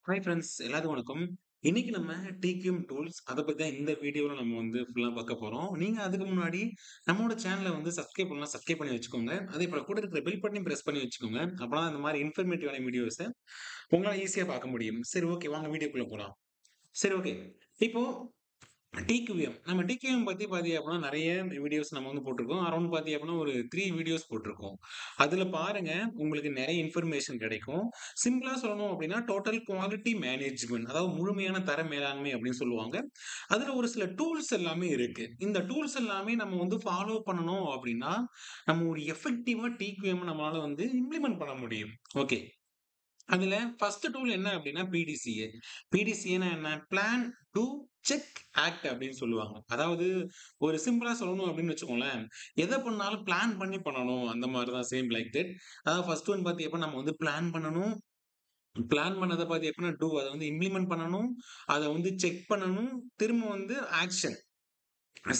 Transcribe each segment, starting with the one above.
Hi friends எல்லாத்துக்கும் வணக்கம். இன்னைக்கு நம்ம டிக்யூஎம் டூல்ஸ் அத பத்தி தான் இந்த வீடியோல நம்ம ஃபுல்லா பார்க்க போறோம். நீங்க அதுக்கு முன்னாடி நம்மளோட சேனல சப்ஸ்கிரைப் பண்ணலாம், சப்ஸ்கிரைப் பண்ணி வச்சுக்கோங்க. அதே போல கூட இருக்கிற பெல் பட்டனையும் பிரஸ் பண்ணி வச்சுக்கோங்க. அப்பதான் இந்த மாரி இன்ஃபர்மேட்டிவான வீடியோஸ உங்களால ஈஸியா பார்க்க முடியும். சரி ஓகே வாங்க வீடியோக்குள்ள போலாம். சரி ஓகே. இப்போ டிக்யூஎம். நம்ம டிக்யூஎம் பத்தி பார்த்தீங்க அப்படின்னா, நெறைய வீடியோஸ் நம்ம போட்டுருக்கோம். அரவுண்ட் பார்த்தீங்க அப்படின்னா, ஒரு 3 வீடியோஸ் போட்டுருக்கோம். அதுல பாருங்க, உங்களுக்கு நெறைய இன்ஃபர்மேஷன் கிடைக்கும். சிம்பிளா சொல்லணும் அப்படின்னா, டோட்டல் குவாலிட்டி மேனேஜ்மென்ட் அதாவது முழுமையான தர மேலாண்மை அப்படின்னு சொல்லுவாங்க. அதுல ஒரு சில டூல்ஸ் எல்லாமே இருக்கு. இந்த டூல்ஸ் எல்லாமே நம்ம ஃபாலோ பண்ணணும் அப்படின்னா, நம்ம ஒரு எஃபெக்டிவா டிக்யூஎம் நம்மளால இம்ப்ளிமெண்ட் பண்ண முடியும். ஓகே. அதுல ஃபர்ஸ்ட் டூல் என்ன அப்டின்னா பிடிசிஏ. பிடிசிஏன்னா என்ன? பிளான், டூ, செக், ஆக்ட் அப்டின்னு சொல்லுவாங்க. அதாவது ஒரு சிம்பிளா சொல்லணும் அப்டின்னு வச்சுக்கோங்களேன், எத பண்ணாலும் பிளான் பண்ணி பண்ணணும். அந்த மாரி தான் சேம் லைக் தட். அதாவது ஃபர்ஸ்ட் ஒன் பாத்தீங்கன்னா நம்ம பிளான் பண்ணணும். பிளான் பண்ணத பாத்தீங்கன்னா டூ அத இம்ப்ளிமெண்ட் பண்ணணும். அத செக் பண்ணணும். திரும்ப ஆக்ஷன்.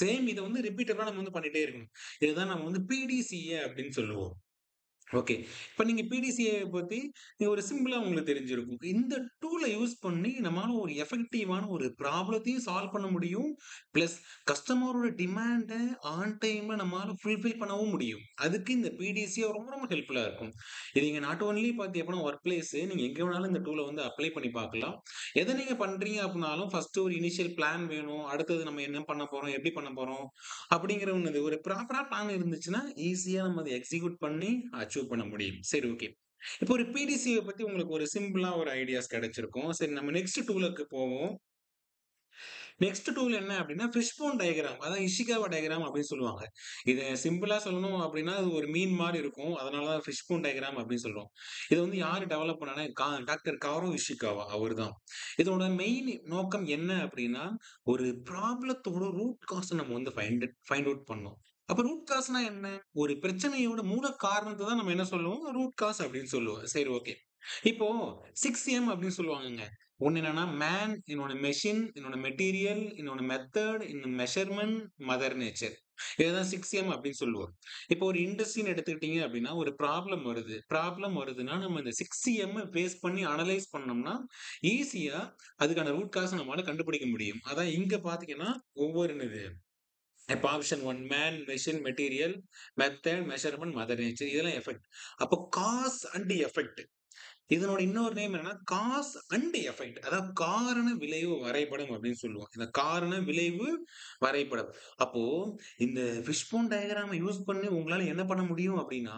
சேம் இத ரிப்பீட்டடா நம்ம பண்ணிட்டே இருக்கணும். இதுதான் நம்ம பிடிசிஏ அப்டின்னு சொல்லுவோம். ஓகே. இப்ப நீங்க பிடிசிஏ பத்தி ஒரு சிம்பிளா உங்களுக்கு தெரிஞ்சிருக்கும். இந்த டூல யூஸ் பண்ணி நம்மால ஒரு எஃபெக்டிவான ஒரு ப்ராப்ளத்தையும் சால்வ் பண்ண முடியும். பிளஸ் கஸ்டமரோட டிமாண்ட ஆன் டைம்ல நம்மால ஃபுல்ஃபில் பண்ணவும் முடியும். அதுக்கு இந்த பிடிசிஏ ரொம்ப ரொம்ப ஹெல்ப்ஃபுல்லா இருக்கும். இது நீங்க நாட் ஒன்லி பாத்தீங்க அப்படின்னா வொர்க் பிளேஸ் நீங்க எங்க வேணாலும் இந்த டூல அப்ளை பண்ணி பார்க்கலாம். எத நீங்க பண்றீங்க அப்படின்னாலும் ஃபர்ஸ்ட் ஒரு இனிஷியல் பிளான் வேணும். அடுத்தது நம்ம என்ன பண்ண போறோம்? எப்படி பண்ண போறோம்? அப்படிங்கிற ஒரு ப்ராப்பரா பிளான் இருந்துச்சுன்னா, ஈஸியா நம்ம அத எக்ஸிக்யூட் பண்ணி அச்சீவ் பண்ண முடியும். சரி ஓகே. இப்போ ஒரு பிடிசிஏ பத்தி உங்களுக்கு ஒரு சிம்பிளா ஒரு ஐடியாஸ் கிடைச்சிருக்கும். சரி நம்ம நெக்ஸ்ட் டூலுக்கு போவோம். நெக்ஸ்ட் டூல் என்ன அப்டின்னா, ஃபிஷ்போன் டயகிராம். அதான் இஷிகாவா டயகிராம் அப்டின்னு சொல்லுவாங்க. இத சிம்பிளா சொல்லணும் அப்டின்னா, அது ஒரு மீன் மாரி இருக்கும். அதனால தான் ஃபிஷ்போன் டயகிராம் அப்டின்னு சொல்றோம். இத யாரு டெவலப் பண்ணானா, டாக்டர் காரோ இஷிகாவா அவர்தான். இதோட மெயின் நோக்கம் என்ன அப்டின்னா, ஒரு ப்ராப்ளத்தோட ரூட் காஸ நம்ம ஃபைண்ட் அவுட் பண்ணணும். அப்ப ரூட் காஸ்னா என்ன? ஒரு பிரச்சனையோட மூல காரணத்த தான் நம்ம என்ன சொல்லுவோம்? ரூட் காஸ் அப்டின்னு சொல்லுவோம். சரி ஓகே. இப்போ 6M அப்டின்னு சொல்லுவாங்கங்க. ஒண்ணு என்னன்னா மேன், இன்னொன்னு மெஷின், இன்னொன்னு மெட்டீரியல், இன்னொன்னு மெத்தட், இன்னொன்னு மெஷர்மென்ட், மதர் நேச்சர். இதுதான் 6M அப்படின்னு சொல்லுவோம். இப்போ ஒரு இண்டஸ்ட்ரின்னு எடுத்துக்கிட்டீங்க அப்படின்னா, ஒரு ப்ராப்ளம் வருது. ப்ராப்ளம் வருதுன்னா, நம்ம இந்த 6M பேஸ் பண்ணி அனலைஸ் பண்ணோம்னா, ஈஸியா அதுக்கான ரூட் காஸ நம்மால கண்டுபிடிக்க முடியும். அதான் இங்க பார்த்தீங்கன்னா, ஒவ்வொரு இது இப்ப option 1 man, machine, material, method, measurement, mother nature இதெல்லாம் எஃபெக்ட். அப்போ காஸ் அண்ட் எஃபெக்ட். இதனோட இன்னொரு நேம் என்னன்னா, காஸ் அண்ட் எஃபெக்ட். அதாவது காரண விளைவு வரைபடம் அப்படின்னு சொல்லுவோம். இந்த காரண விளைவு வரைபடம். அப்போ இந்த ஃபிஷ்போன் டயகிராம யூஸ் பண்ணி உங்களால என்ன பண்ண முடியும் அப்படின்னா,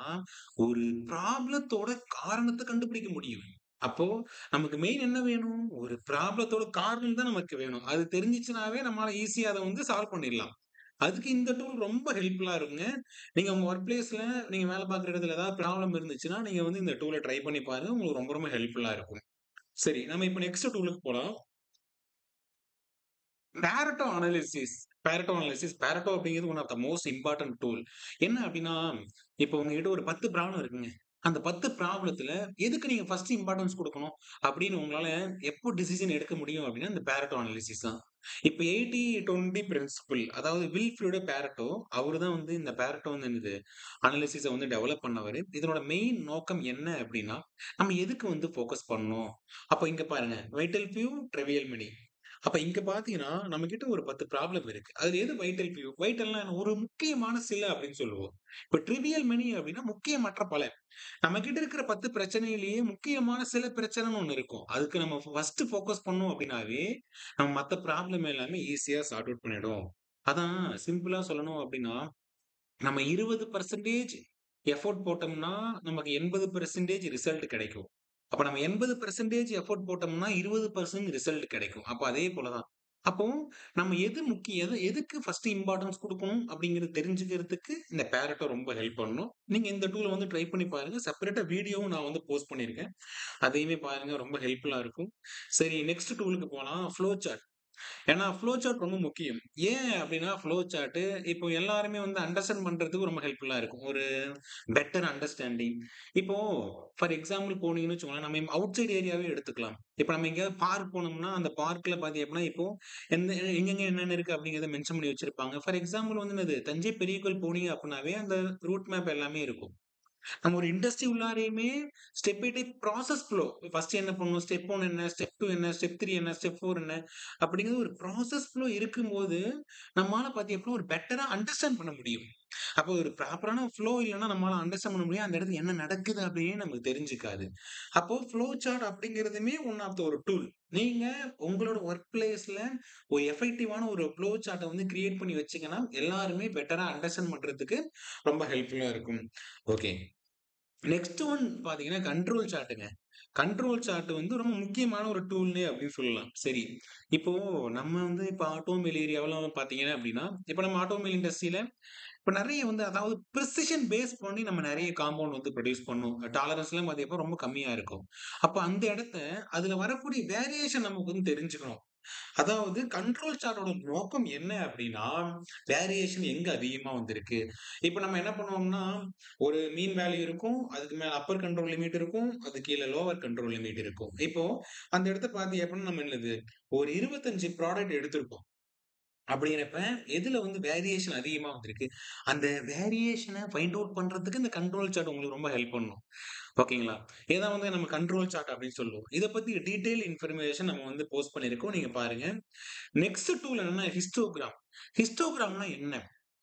ஒரு ப்ராப்ளத்தோட காரணத்த கண்டுபிடிக்க முடியும். அப்போ நமக்கு மெயின் என்ன வேணும்? ஒரு ப்ராப்ளத்தோட காரணம் தான் நமக்கு வேணும். அது தெரிஞ்சுச்சுனாவே நம்மால ஈஸியா அத சால்வ் பண்ணிடலாம். அதுக்கு இந்த டூல் ரொம்ப ஹெல்ப்ஃபுல்லா இருக்குங்க. நீங்க உங்க வொர்க் பிளேஸ்ல நீங்க வேலை பார்க்குற இடத்துல ஏதாவது ப்ராப்ளம் இருந்துச்சுன்னா, நீங்க இந்த டூல ட்ரை பண்ணி பாருங்க. உங்களுக்கு ரொம்ப ரொம்ப ஹெல்ப்ஃபுல்லா இருக்கும். சரி, நம்ம இப்ப நெக்ஸ்ட் டூலுக்கு போலாம். பேரட்டோ அனாலிசிஸ். பேரட்டோ அப்படிங்கிறது one of the most important tool. என்ன அப்படின்னா, இப்போ உங்ககிட்ட ஒரு 10 ப்ராப்ளம் இருக்குங்க. அந்த 10 ப்ராப்ளத்துல எதுக்கு நீங்க ஃபர்ஸ்ட் இம்பார்ட்டன்ஸ் குடுக்கணும் அப்படின்னு உங்களால எப்போ டிசிஷன் எடுக்க முடியும் அப்படின்னா, இந்த பேரட்டோ அனாலிசிஸ் தான். இப்ப 80-20 பிரின்சிபிள் அதாவது வில்ஃப்ரிடோ பேரட்டோ அவரு தான் இந்த பேரட்டோ என்னது அனாலிசிஸ டெவலப் பண்ணவரு. இதனோட மெயின் நோக்கம் என்ன அப்படின்னா, நம்ம எதுக்கு ஃபோக்கஸ் பண்ணணும்? அப்ப இங்க பாருங்க, வைட்டல் ஃபியூ, ட்ரிவியல் மெனி. அப்ப இங்க பார்த்தீங்கன்னா, நம்மகிட்ட ஒரு 10 ப்ராப்ளம் இருக்கு. அதுல எது வைட்டல் ஃபியூ? வைட்டல்னா என்ன? ஒரு முக்கியமான சில அப்படின்னு சொல்லுவோம். இப்ப ட்ரிவியல் மெனி அப்படின்னா முக்கியமற்ற பல. நம்மகிட்ட இருக்கிற 10 பிரச்சனையிலேயே முக்கியமான சில பிரச்சனைன்னு ஒண்ணு இருக்கும். அதுக்கு நம்ம ஃபர்ஸ்ட் ஃபோக்கஸ் பண்ணோம் அப்படின்னாவே, நம்ம மத்த ப்ராப்ளம் எல்லாமே ஈஸியா சார்ட் அவுட் பண்ணிடும். அதான் சிம்பிளா சொல்லணும் அப்படின்னா, நம்ம 20% எஃபோர்ட் போட்டோம்னா, நமக்கு 80% ரிசல்ட் கிடைக்கும். அப்ப நம்ம 80% எஃபோர்ட் போட்டோம்னா, 20% ரிசல்ட் கிடைக்கும். அப்ப அதே போல தான். அப்போ நம்ம எது முக்கியம் எதுக்கு ஃபர்ஸ்ட் இம்பார்ட்டன்ஸ் குடுக்கணும் அப்படிங்கிறது தெரிஞ்சுக்கிறதுக்கு இந்த பேரட்டோ ரொம்ப ஹெல்ப் பண்ணும். நீங்க இந்த டூல ட்ரை பண்ணி பாருங்க. செப்பரேட்டா வீடியோவும் நான் போஸ்ட் பண்ணியிருக்கேன். அதையுமே பாருங்க. ரொம்ப ஹெல்ப்ஃபுல்லா இருக்கும். சரி நெக்ஸ்ட் டூலுக்கு போலாம். Flow chart. ஏன்னா, ஃப்ளோ சார்ட் ரொம்ப முக்கியம். ஏன் அப்டின்னா, ஃப்ளோ சார்ட் இப்போ எல்லாருமே அண்டர்ஸ்டாண்ட் பண்றதுக்கு ரொம்ப ஹெல்ப்ஃபுல்லா இருக்கும். ஒரு பெட்டர் அண்டர்ஸ்டாண்டிங். இப்போ ஃபார் எக்ஸாம்பிள் போனீங்கன்னு வச்சுக்கோங்களேன், நம்ம அவுட் சைட் ஏரியாவே எடுத்துக்கலாம். இப்ப நம்ம எங்கேயாவது பார்க் போனோம்னா, அந்த பார்க்ல பார்த்தீங்க அப்டின்னா, இப்போ எங்கெங்க என்னென்ன இருக்கு அப்டிங்கிறத மென்ஷன் பண்ணி வச்சிருப்பாங்க. ஃபார் எக்ஸாம்பிள் என்னது தஞ்சை பெரிய கோயில் போனீங்க அப்டின்னாவே, அந்த ரூட் மேப் எல்லாமே இருக்கும். நம்ம ஒரு இண்டஸ்ட்ரி உள்ளாரையுமே step by step process flow. First என்ன பண்ணணும்? ஸ்டெப் 1 என்ன? ஸ்டெப் 2 என்ன? ஸ்டெப் 3 என்ன? ஸ்டெப் 4 என்ன? அப்படிங்கிறது ஒரு ப்ராசஸ் ஃப்ளோ இருக்கும்போது, நம்மால பார்த்தீங்கன்னா ஒரு பெட்டரா அண்டர்ஸ்டாண்ட் பண்ண முடியும். அப்போ ஒரு ப்ராப்பரான ஃப்ளோ இல்லன்னா நம்மால அண்டர்ஸ்டாண்ட் பண்ண முடியாது. அந்த இடத்துல என்ன நடக்குது அப்படின்னு நமக்கு தெரிஞ்சுக்காது. அப்போ ஃப்ளோ சார்ட் அப்படிங்கிறதுமே ஒன் ஆஃப் த ஒரு டூல். நீங்க உங்களோட வொர்க் பிளேஸ்ல ஒரு எஃபெக்டிவான ஒரு ஃப்ளோ சார்ட்ட வந்து கிரியேட் பண்ணி வச்சீங்கன்னா, எல்லாருமே பெட்டரா அண்டர்ஸ்டாண்ட் பண்றதுக்கு ரொம்ப ஹெல்ப்ஃபுல்லா இருக்கும். ஓகே. நெக்ஸ்ட் ஒன் பார்த்தீங்கன்னா, கண்ட்ரோல் சார்ட்டுங்க. கண்ட்ரோல் சார்ட் வந்து ரொம்ப முக்கியமான ஒரு டூல்னே அப்படின்னு சொல்லலாம். சரி, இப்போ நம்ம வந்து இப்போ ஆட்டோமொபைல் ஏரியாவலாம் பார்த்தீங்கன்னா அப்படின்னா, இப்போ நம்ம ஆட்டோமொபைல் இண்டஸ்ட்ரியில இப்ப நெறைய வந்து அதாவது பிரிசிஷன் பேஸ் பண்ணி நம்ம நெறைய காம்பவுண்ட் வந்து புரொடியூஸ் பண்ணோம். டாலரன்ஸ்லாம் பார்த்தீங்கன்னா ரொம்ப கம்மியா இருக்கும். அப்ப அந்த இடத்த அதுல வரக்கூடிய வேரியேஷன் நமக்கு வந்து தெரிஞ்சுக்கணும். அதாவது கண்ட்ரோல் சார்ட்டோட நோக்கம் என்ன அப்படின்னா, வேரியேஷன் எங்க அதிகமா வந்திருக்கு. இப்ப நம்ம என்ன பண்ணுவோம்னா, ஒரு மீன் வேல்யூ இருக்கும். அதுக்கு மேல அப்பர் கண்ட்ரோல் லிமிட் இருக்கும். அதுக்கு கீழ லோவர் கண்ட்ரோல் லிமிட் இருக்கும். இப்போ அந்த இடத்த பார்த்தீங்க அப்படின்னா நம்ம என்னது ஒரு 25 ப்ராடக்ட் எடுத்திருப்போம். அப்படிங்கிறப்ப, எதுல வந்து வேரியேஷன் அதிகமா வந்திருக்கு, அந்த வேரியேஷன ஃபைண்ட் அவுட் பண்றதுக்கு இந்த கண்ட்ரோல் சார்ட் உங்களுக்கு ரொம்ப ஹெல்ப் பண்ணும். ஓகேங்களா? இத வந்து நம்ம கண்ட்ரோல் சார்ட் அப்படின்னு சொல்லுவோம். இத பத்தி டீட்டெயில் இன்ஃபர்மேஷன் நம்ம வந்து போஸ்ட் பண்ணியிருக்கோம். நீங்க பாருங்க. நெக்ஸ்ட் டூல் என்னன்னா ஹிஸ்டோகிராம். ஹிஸ்டோகிராம்னா என்ன?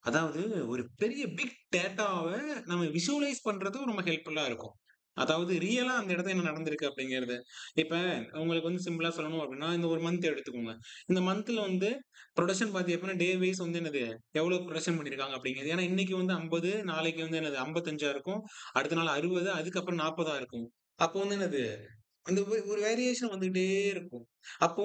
அதாவது ஒரு பெரிய பிக் டேட்டாவ நம்ம விஷுவலைஸ் பண்றது ரொம்ப ஹெல்ப்ஃபுல்லா இருக்கும். அதாவது ரியலா அந்த இடத்துல என்ன நடந்திருக்கு அப்படிங்கிறது. இப்ப உங்களுக்கு வந்து சிம்பிளா சொல்லணும் அப்படின்னா, இந்த ஒரு மந்த் எடுத்துக்கோங்க. இந்த மந்த்ல வந்து புரொடக்ஷன் பாத்தீங்க அப்படின்னா, டே வைஸ் வந்து என்னது எவ்வளவு புரொடக்ஷன் பண்ணியிருக்காங்க அப்படிங்கிறது. ஏன்னா இன்னைக்கு வந்து 50, நாளைக்கு வந்து என்னது 55 இருக்கும். அடுத்த நாள் 60, அதுக்கப்புறம் 40 இருக்கும். அப்போ வந்து என்னது அந்த ஒரு வேரியேஷன் வந்துகிட்டே இருக்கும். அப்போ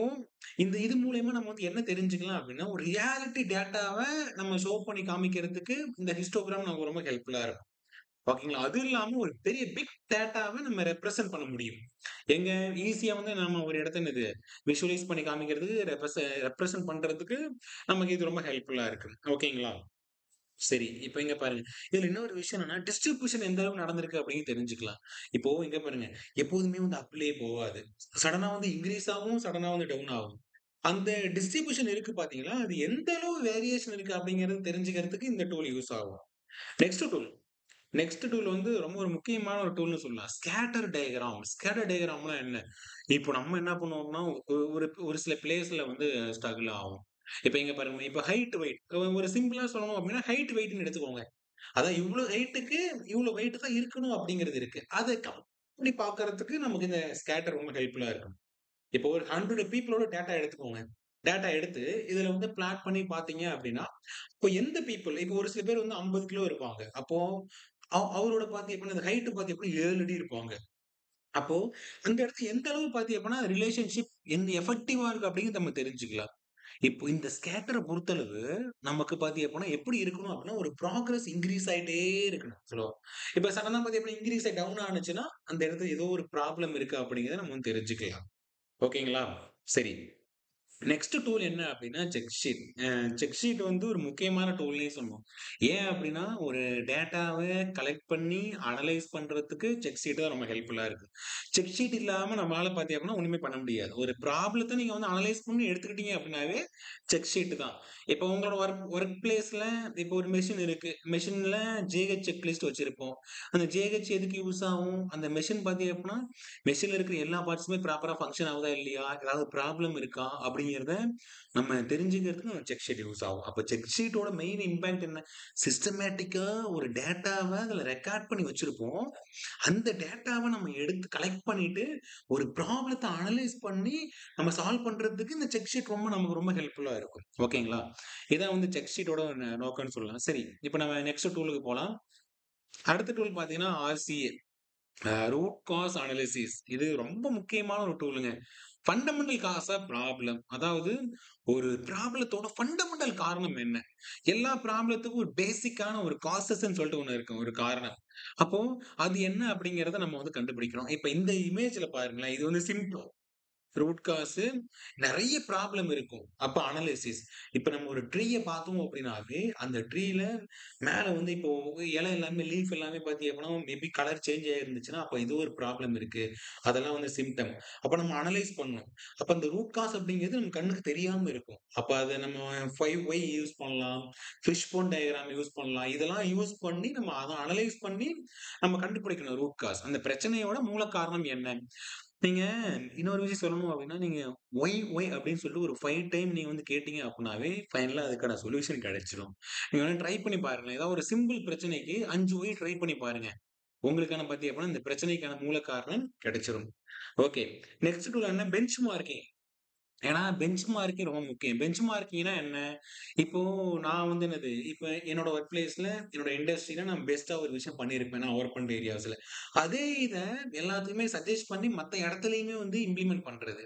இந்த இது மூலியமா நம்ம வந்து என்ன தெரிஞ்சுக்கலாம் அப்டின்னா, ஒரு ரியாலிட்டி டேட்டாவ நம்ம ஷோ பண்ணி காமிக்கிறதுக்கு இந்த ஹிஸ்டோகிராம் நமக்கு ரொம்ப ஹெல்ப்ஃபுல்லா இருக்கும். ஓகேங்களா? அது இல்லாம ஒரு பெரிய பிக் டேட்டாவ நம்ம ரெப்ரசன்ட் பண்ண முடியும். எங்க ஈஸியா வந்து நம்ம ஒரு இடத்த என்னது விஷுவலைஸ் பண்ணி காமிக்கிறதுக்கு, ரெப்ரசன்ட் பண்றதுக்கு நமக்கு இது ரொம்ப ஹெல்ப்ஃபுல்லா இருக்கு. ஓகேங்களா? சரி. இப்ப இங்க பாருங்க. இதுல இன்னொரு விஷயம் என்னன்னா, டிஸ்ட்ரிபியூஷன் எந்த அளவுக்கு நடந்திருக்கு அப்படின்னு தெரிஞ்சுக்கலாம். இப்போ இங்க பாருங்க, எப்போதுமே வந்து அப்டியே போகாது. சடனா வந்து இன்கிரீஸ் ஆகும், சடனா வந்து டவுன் ஆகும். அந்த டிஸ்ட்ரிபியூஷன் இருக்கு பாத்தீங்களா, அது எந்த அளவு வேரியேஷன் இருக்கு அப்படிங்கிறது தெரிஞ்சுக்கிறதுக்கு இந்த டூல் யூஸ் ஆகும். Next tool. நெக்ஸ்ட் டூல் வந்து ரொம்ப ஒரு முக்கியமான ஒரு டூல்னு சொல்லலாம். Scatter diagram. ஸ்கேட்டர் டயகிராம்னா என்ன? இப்போ நம்ம என்ன பண்ணுவோம்னா, ஒரு ஒரு சில பிளேஸ்ல வந்து ஸ்ட்ரகிள் ஆகும். இப்ப இங்க பாருங்க, இப்ப ஹைட், வெயிட் ஒரு சிம்பிளா சொல்லணும் அப்டின்னா, ஹைட், வெயிட்ன்னு எடுத்துக்கோங்க. அதான் இவ்ளோ ஹைட்க்கு இவ்ளோ வெயிட் தான் இருக்கணும் அப்டிங்கிறது இருக்கு. அத கம்பேர் பண்ணி பார்க்கறதுக்கு நமக்கு இந்த ஸ்கேட்டர் ரொம்ப ஹெல்ப்ஃபுல்லா இருக்கும். இப்போ ஒரு 100 பீப்பிளோட டேட்டா எடுத்துக்கோங்க. டேட்டா எடுத்து இதுல வந்து பிளாட் பண்ணி பார்த்தீங்க அப்டின்னா, இப்போ எந்த பீப்பிள் இப்போ ஒரு சில பேர் வந்து 50 கிலோ இருப்பாங்க. அப்போ அவரோட பார்த்தீங்க அப்டின்னா, அந்த ஹைட் பார்த்தீங்க அப்டின்னா 7 அடி இருப்பாங்க. அப்போ அந்த இடத்துல எந்த அளவு பார்த்தீங்க அப்டின்னா, ரிலேஷன்ஷிப் எந்த எஃபெக்டிவா இருக்கு அப்டிங்கிறத நம்ம தெரிஞ்சுக்கலாம். இப்போ இந்த ஸ்கேட்டர பொறுத்தளவு நமக்கு பார்த்தீங்க அப்டின்னா, எப்படி இருக்கணும் அப்டின்னா, ஒரு ப்ராக்ரஸ் இன்கிரீஸ் ஆயிட்டே இருக்கணும். சொல்லுவோம். இப்ப சடனா பார்த்தீங்க அப்டின்னா, இன்கிரீஸ் ஆயி டவுன் ஆனுச்சுன்னா, அந்த இடத்துல ஏதோ ஒரு ப்ராப்ளம் இருக்கு அப்டிங்கிறத நம்ம வந்து தெரிஞ்சுக்கலாம். ஓகேங்களா? சரி. நெக்ஸ்ட் டூல் என்ன அப்டின்னா, செக் ஷீட். செக் ஷீட் வந்து ஒரு முக்கியமான டூல்னே சொல்லணும். ஏன் அப்டின்னா, ஒரு டேட்டாவ கலெக்ட் பண்ணி அனலைஸ் பண்றதுக்கு செக் ஷீட் தான் ரொம்ப ஹெல்ப்ஃபுல்லா இருக்கு. செக் ஷீட் இல்லாம நம்மளால பார்த்தீங்க அப்டின்னா, ஒண்ணுமே பண்ண முடியாது. ஒரு ப்ராப்ளத்த நீங்க வந்து அனலைஸ் பண்ணி எடுத்துக்கிட்டீங்க அப்டின்னாவே, செக் ஷீட் தான். இப்போ உங்களோட வொர்க் பிளேஸ்ல இப்போ ஒரு மெஷின் இருக்கு. மெஷின்ல ஜிஹெச் செக் லிஸ்ட் வச்சிருப்போம். அந்த ஜிஹெச் எதுக்கு யூஸ் ஆகும்? அந்த மெஷின் பார்த்தீங்க அப்டின்னா, மெஷின்ல இருக்கிற எல்லா பார்ட்ஸுமே ப்ராப்பரா ஃபங்ஷன் ஆகுதா இல்லையா? ஏதாவது ப்ராப்ளம் இருக்கா? அப்படிங்கிறத நம்ம தெரிஞ்சுக்கிறதுக்கு நம்ம செக் ஷீட் யூஸ் ஆகும். அப்ப செக் ஷீட்டோட மெயின் இம்பாக்ட் என்ன? சிஸ்டமேட்டிக்கா ஒரு டேட்டாவ அதுல ரெக்கார்ட் பண்ணி வச்சிருப்போம். அந்த டேட்டாவ நம்ம எடுத்து கலெக்ட் பண்ணிட்டு, ஒரு ப்ராப்ளத்த அனலைஸ் பண்ணி நம்ம சால்வ் பண்றதுக்கு இந்த செக் ஷீட் ரொம்ப நமக்கு ரொம்ப ஹெல்ப்ஃபுல்லா இருக்கும். ஓகேங்களா? இதான் வந்து செக் ஷீட்டோட நோக்கம்னு சொல்லலாம். சரி, இப்ப நம்ம நெக்ஸ்ட் டூலுக்கு போலாம். அடுத்த டூல் பார்த்தீங்கன்னா, RCA. Root cause analysis. இது ரொம்ப முக்கியமான ஒரு டூலுங்க. Fundamental cause of problem. அதாவது ஒரு ப்ராப்ளத்தோட ஃபண்டமெண்டல் காரணம் என்ன? எல்லா ப்ராப்ளத்துக்கும் ஒரு பேசிக்கான ஒரு காசஸ்ன்னு சொல்லிட்டு ஒண்ணு இருக்கும். ஒரு காரணம். அப்போ அது என்ன அப்படிங்கிறத நம்ம வந்து கண்டுபிடிக்கணும். இப்ப இந்த இமேஜ்ல பாருங்களேன். இது வந்து சிம்ப்டோம். ரூட் காஸ் நெறைய ப்ராப்ளம் இருக்கும். அப்ப அனலைசிஸ். இப்ப நம்ம ஒரு ட்ரீய பார்த்தோம் அப்படின்னாவே, அந்த ட்ரீல மேல வந்து இப்போ இலை எல்லாமே லீஃப் எல்லாமே பார்த்தீங்க அப்படின்னா, மேபி கலர் சேஞ்ச் ஆயிருந்துச்சுன்னா, அப்ப ஏதோ ஒரு ப்ராப்ளம் இருக்கு. அதெல்லாம் வந்து சிம்ப்டம். அப்ப நம்ம அனலைஸ் பண்ணணும். அப்ப அந்த ரூட் காஸ் அப்படிங்கிறது நம்ம கண்ணுக்கு தெரியாம இருக்கும். அப்ப அத நம்ம 5 ஒய் யூஸ் பண்ணலாம். ஃபிஷ் போன் டயகிராம் யூஸ் பண்ணலாம். இதெல்லாம் யூஸ் பண்ணி நம்ம அத அனலைஸ் பண்ணி நம்ம கண்டுபிடிக்கணும் ரூட் காஸ். அந்த பிரச்சனையோட மூல காரணம் என்ன? நீங்க இன்னொரு விஷயம் சொல்லணும் அப்டின்னா, நீங்க ஒய் ஒய் அப்டின்னு சொல்லிட்டு ஒரு 5 டைம் நீங்க வந்து கேட்டீங்க அப்டினாவே, ஃபைனலா அதுக்கான சொல்யூஷன் கிடைச்சிரும். நீங்க வேணா ட்ரை பண்ணி பாருங்களேன். ஏதாவது ஒரு சிம்பிள் பிரச்சனைக்கு 5 ஒய் ட்ரை பண்ணி பாருங்க. உங்களுக்கான பாத்தீங்க அப்டின்னா, இந்த பிரச்சனைக்கான மூல காரணம் கிடைச்சிரும். ஓகே. நெக்ஸ்ட் டூல் என்ன பெஞ்ச் மார்க்கிங். ஏன்னா, பெஞ்ச் மார்க்கிங் ரொம்ப முக்கியம். பெஞ்ச் மார்க்கிங்னா என்ன? இப்போ நான் வந்து என்னது, இப்ப என்னோட வொர்க் பிளேஸ்ல, என்னோட இண்டஸ்ட்ரில நான் பெஸ்ட்டா ஒரு விஷயம் பண்ணியிருப்பேன். நான் வொர்க் பண்ற ஏரியாஸ்ல. அதே இத எல்லாத்துக்குமே சஜெஸ்ட் பண்ணி மத்த இடத்துலயுமே வந்து இம்ப்ளிமெண்ட் பண்றது.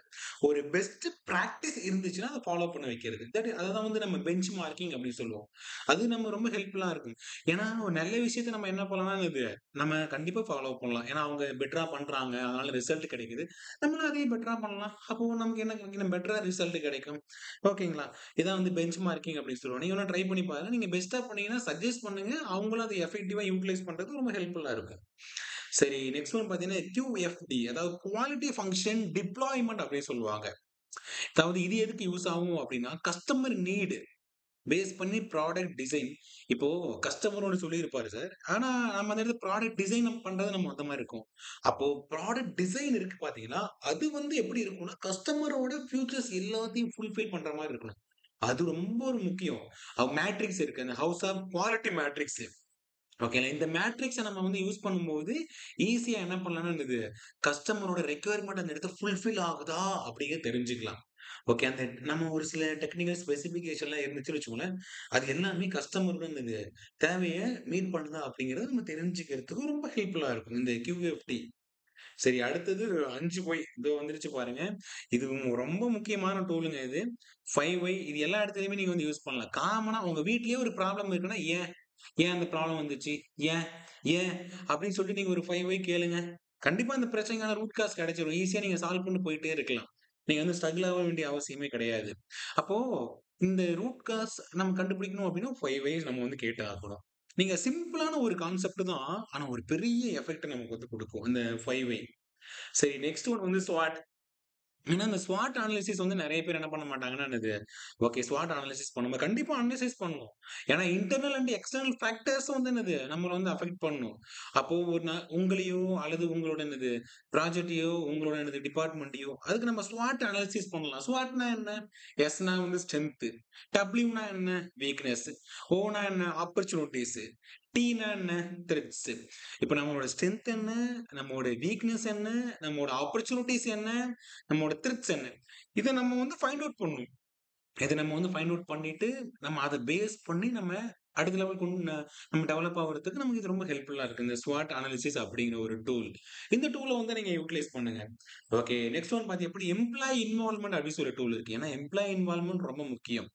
ஒரு பெஸ்ட் பிராக்டிஸ் இருந்துச்சுன்னா, அத ஃபாலோ பண்ண வைக்கிறது. அததான் வந்து நம்ம பெஞ்ச் மார்க்கிங் அப்படின்னு சொல்லுவோம். அது நம்ம ரொம்ப ஹெல்ப்ஃபுல்லா இருக்கும். ஏன்னா, ஒரு நல்ல விஷயத்த நம்ம என்ன பண்ணலாம்னா, இது நம்ம கண்டிப்பா ஃபாலோ பண்ணலாம். ஏன்னா, அவங்க பெட்டரா பண்றாங்க. அதனால ரிசல்ட் கிடைக்குது. நம்மளும் அதையும் பெட்டரா பண்ணலாம். அப்போ நமக்கு என்ன கிடைக்கும்? பெட்டரா ரிசல்ட் கிடைக்கும். ஓகேங்களா? இதான் வந்து பெஞ்ச் மார்க்கிங் அப்படின்னு சொல்லுவோம். நீங்க வேணா ட்ரை பண்ணி பாருங்க. நீங்க பெஸ்ட்டா பண்ணீங்கன்னா சஜெஸ்ட் பண்ணுங்க. அவங்களும் அத எஃபெக்டிவா யூட்டிலைஸ் பண்றதுக்கு ரொம்ப ஹெல்ப்ஃபுல்லா இருக்கும். சரி நெக்ஸ்ட் ஒன் பார்த்தீங்கன்னா, QFD அதாவது குவாலிட்டி ஃபங்ஷன் டிப்ளாய்மென்ட் அப்படின்னு சொல்லுவாங்க. அதாவது இது எதுக்கு யூஸ் ஆகும் அப்படின்னா, கஸ்டமர் நீட் பேஸ் பண்ணி ப்ராடக்ட் டிசைன். இப்போ கஸ்டமர் ஒண்ணு சொல்லியிருப்பாரு சார். ஆனா நம்ம அந்த இடத்துல ப்ராடக்ட் டிசைன் பண்றது நம்ம அந்த மாரி இருக்கும். அப்போ ப்ராடக்ட் டிசைன் இருக்கு பார்த்தீங்களா, அது வந்து எப்படி இருக்கும்னா, கஸ்டமரோட ஃபியூச்சர்ஸ் எல்லாத்தையும் ஃபுல்ஃபில் பண்ற மாரி இருக்கணும். அது ரொம்ப ஒரு முக்கியம். மேட்ரிக்ஸ் இருக்கு. அந்த ஹவுஸ் ஆஃப் குவாலிட்டி மேட்ரிக்ஸ். ஓகேங்களா. இந்த மேட்ரிக்ஸ நம்ம வந்து யூஸ் பண்ணும்போது, ஈஸியா என்ன பண்ணலாம்னா என்னது, கஸ்டமரோட ரெக்யர்மென்ட் அந்த இடத்துல ஃபுல்ஃபில் ஆகுதா அப்படிங்கிறத தெரிஞ்சுக்கலாம். ஓகே. அந்த நம்ம ஒரு சில டெக்னிக்கல் ஸ்பெசிஃபிகேஷன்லாம் இருந்துச்சுன்னு வச்சுக்கோங்களேன், அது எல்லாமே கஸ்டமரோட இந்த தேவைய மீட் பண்ணுதா அப்படிங்கிறத நம்ம தெரிஞ்சுக்கிறதுக்கு ரொம்ப ஹெல்ப்ஃபுல்லா இருக்கும். இந்த QFT. சரி அடுத்தது 5 ஒய். இதோ வந்துருச்சு பாருங்க. இது ரொம்ப முக்கியமான டூலுங்க இது. 5 ஒய் இது எல்லா இடத்துலயுமே நீங்க வந்து யூஸ் பண்ணலாம். காமனா உங்க வீட்லயே ஒரு ப்ராப்ளம் இருக்குன்னா, ஏன்? ஏன் அந்த ப்ராப்ளம் வந்துச்சு? ஏன்? ஏன்? அப்படின்னு சொல்லிட்டு நீங்க ஒரு 5 ஒய் கேளுங்க. கண்டிப்பா அந்த பிரச்சனைக்கான ரூட் காஸ் கிடைச்சிரும். ஈஸியா நீங்க சால்வ் பண்ணிட்டு போயிட்டே இருக்கலாம். நீங்க வந்து ஸ்ட்ரகிள் ஆக வேண்டிய அவசியமே கிடையாது. அப்போ இந்த ரூட் காஸ் நம்ம கண்டுபிடிக்கணும் அப்படின்னா 5 வேஸ் நம்ம வந்து கேட்டு ஆகணும். நீங்க சிம்பிளான ஒரு கான்செப்ட் தான். ஆனா ஒரு பெரிய எஃபெக்ட் நமக்கு வந்து குடுக்கும். இந்த 5 வே. சரி நெக்ஸ்ட் ஒன் வந்து SWOT. ஏன்னா, இந்த ஸ்வாட் அனாலிசிஸ் வந்து நெறைய பேர் என்ன பண்ண மாட்டாங்கன்னா, என்னது ஓகே ஸ்வாட் அனாலிசிஸ் பண்ணும்போது கண்டிப்பா அனலைசிஸ் பண்ணணும். ஏன்னா, இன்டர்னல் அண்ட் எக்ஸ்டர்னல் ஃபேக்டர்ஸும் வந்து என்னது நம்மள வந்து அஃபெக்ட் பண்ணும். அப்போ ஒரு உங்களையோ அல்லது உங்களோட என்னது ப்ராஜெக்ட்டையோ, உங்களோட என்னது டிபார்ட்மெண்ட்டையோ அதுக்கு நம்ம ஸ்வாட் அனாலிசிஸ் பண்ணலாம். ஸ்வாட்னா என்ன? எஸ்னா வந்து ஸ்ட்ரென்த். டபிள்யூனா என்ன? வீக்னஸ். ஓனா என்ன? ஆப்பர்ச்சுனிட்டீஸ். டீனா என்ன? த்ரெட்ஸ். இப்ப நம்மளோட ஸ்ட்ரென்த் என்ன? நம்மோட வீக்னஸ் என்ன? நம்மோட ஆப்பர்ச்சுனிட்டீஸ் என்ன? நம்மோட த்ரெட்ஸ் என்ன? இத நம்ம வந்து ஃபைண்ட் அவுட் பண்ணணும். இத நம்ம வந்து ஃபைண்ட் அவுட் பண்ணிட்டு, நம்ம அத பேஸ் பண்ணி நம்ம அடுத்த லெவல் கொண்டு நம்ம டெவலப் ஆகுறதுக்கு நமக்கு இது ரொம்ப ஹெல்ப்ஃபுல்லா இருக்கு. இந்த ஸ்வாட் அனாலிசிஸ் அப்படிங்கிற ஒரு டூல். இந்த டூல வந்து நீங்க யூட்டிலைஸ் பண்ணுங்க. ஓகே. நெக்ஸ்ட் ஒன் பாத்தீங்க எப்படி எம்ப்ளாயி இன்வால்வ்மென்ட் அப்படின்னு சொல்லி டூல் இருக்கு. ஏன்னா எம்ப்ளாயி இன்வால்வ்மென்ட் ரொம்ப முக்கியம்.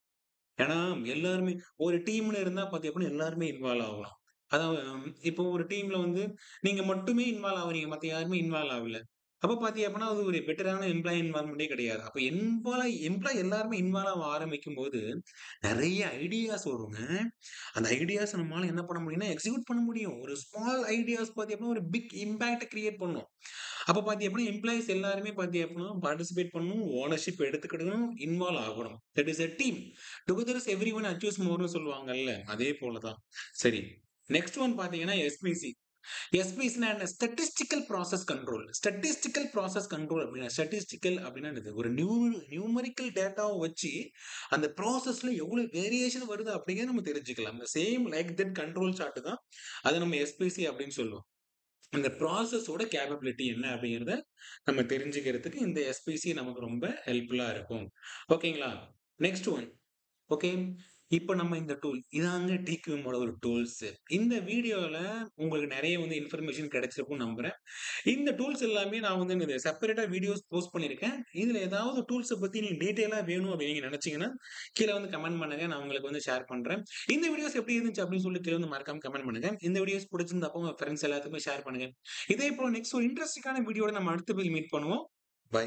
ஏன்னா, எல்லாருமே ஒரு டீம்ன்னு இருந்தா பாத்தீங்க அப்டின்னா, எல்லாருமே இன்வால்வ் ஆகலாம். அதாவது இப்போ ஒரு டீம்ல வந்து நீங்க மட்டுமே இன்வால்வ் ஆகுறீங்க. மத்த யாருமே இன்வால்வ் ஆகல. அப்ப பாத்தீங்க அப்டின்னா, அது ஒரு பெட்டரான எம்ப்ளாயி இன்வால்வ்மென்ட்டே கிடையாது. அப்ப எம்ப்ளாயி எல்லாருமே இன்வால்வ் ஆக ஆரம்பிக்கும்போது, நெறைய ஐடியாஸ் வருங்க. அந்த ஐடியாஸ நம்மால என்ன பண்ண முடியும்னா, எக்ஸிக்யூட் பண்ண முடியும். ஒரு ஸ்மால் ஐடியாஸ் பாத்தீங்க அப்டின்னா, ஒரு பிக் இம்பாக்ட் கிரியேட் பண்ணும். அப்ப பாத்தீங்க அப்டின்னா, எம்ப்ளாயீஸ் எல்லாருமே பாத்தீங்க அப்டின்னா, பார்ட்டிசிபேட் பண்ணணும், ஓனர்ஷிப் எடுத்துக்கிடணும், இன்வால்வ் ஆகணும். That is a team. Together is everyone achieves மோர்ன்னு சொல்லுவாங்கல்ல. அதே போல தான். சரி. நெக்ஸ்ட் ஒன் பாத்தீங்கன்னா, SPC. எஸ்பிஎஸ்னா என்ன? Statistical process control. Statistical process control அப்படின்னா ஸ்டாட்டிஸ்டிக்கல் அப்படின்னா என்னது? ஒரு நியூமெரிக்கல் டேட்டாவ வச்சு அந்த ப்ராசஸ்ல எவ்வளவு வேரியேஷன் வருது அப்படிங்கிறத நம்ம தெரிஞ்சுக்கலாம். Same like that control chart தான். அத நம்ம எஸ்பிசி அப்படின்னு சொல்லுவோம். அந்த ப்ராசஸோட கேப்பபிலிட்டி என்ன அப்படிங்கிறத நம்ம தெரிஞ்சுக்கிறதுக்கு இந்த எஸ்பிசி நமக்கு ரொம்ப ஹெல்ப்ஃபுல்லா இருக்கும். ஓகேங்களா? Next one. ஓகே. இப்ப நம்ம இந்த டூல் இதாங்க டிக்யூமோட ஒரு டூல்ஸ். இந்த வீடியோல உங்களுக்கு நெறைய வந்து இன்ஃபர்மேஷன் கிடைச்சிருக்கும்னு நம்புறேன். இந்த டூல்ஸ் எல்லாமே நான் வந்து என்னது செப்பரேட்டா வீடியோஸ் போஸ்ட் பண்ணியிருக்கேன். இதுல ஏதாவது டூல்ஸ பத்தி நீங்க டீட்டெயிலா வேணும் அப்படின்னு நீங்க நினைச்சீங்கன்னா, கீழ வந்து கமெண்ட் பண்ணுங்க. நான் உங்களுக்கு வந்து ஷேர் பண்றேன். இந்த வீடியோஸ் எப்படி இருந்துச்சு அப்படின்னு சொல்லி கீழ வந்து மறக்காம கமெண்ட் பண்ணுங்க. இந்த வீடியோஸ் புடிச்சிருந்தா அப்ப உங்க ஃபிரெண்ட்ஸ் எல்லாத்துக்குமே ஷேர் பண்ணுங்க. இதே போல நெக்ஸ்ட் ஒரு இன்ட்ரஸ்டிங்கான வீடியோட நம்ம அடுத்த மீட் பண்ணுவோம். பை.